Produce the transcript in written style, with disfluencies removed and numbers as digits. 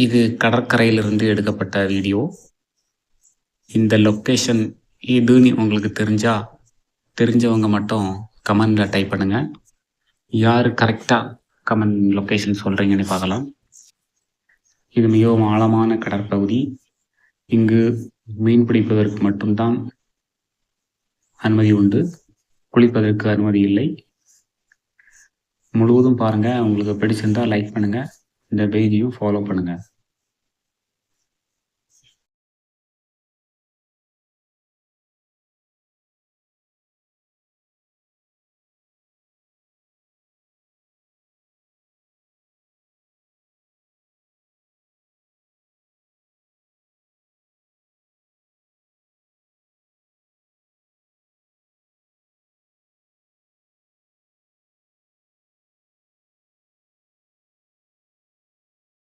இது கடற்கரையிலிருந்து எடுக்கப்பட்ட வீடியோ. இந்த லொக்கேஷன் எதுன்னு உங்களுக்கு தெரிஞ்சவங்க மட்டும் கமெண்ட்ல டைப் பண்ணுங்க. யார் கரெக்டாக கமெண்ட் லொக்கேஷன் சொல்கிறீங்கன்னு பார்க்கலாம். இது மிகவும் ஆழமான கடற்பகுதி. இங்கு மீன் பிடிப்பதற்கு மட்டும்தான் அனுமதி உண்டு, குளிப்பதற்கு அனுமதி இல்லை. முழுவதும் பாருங்கள். உங்களுக்கு பிடிச்சிருந்தால் லைக் பண்ணுங்கள், இந்த பேஜையும் ஃபாலோ பண்ணுங்கள்.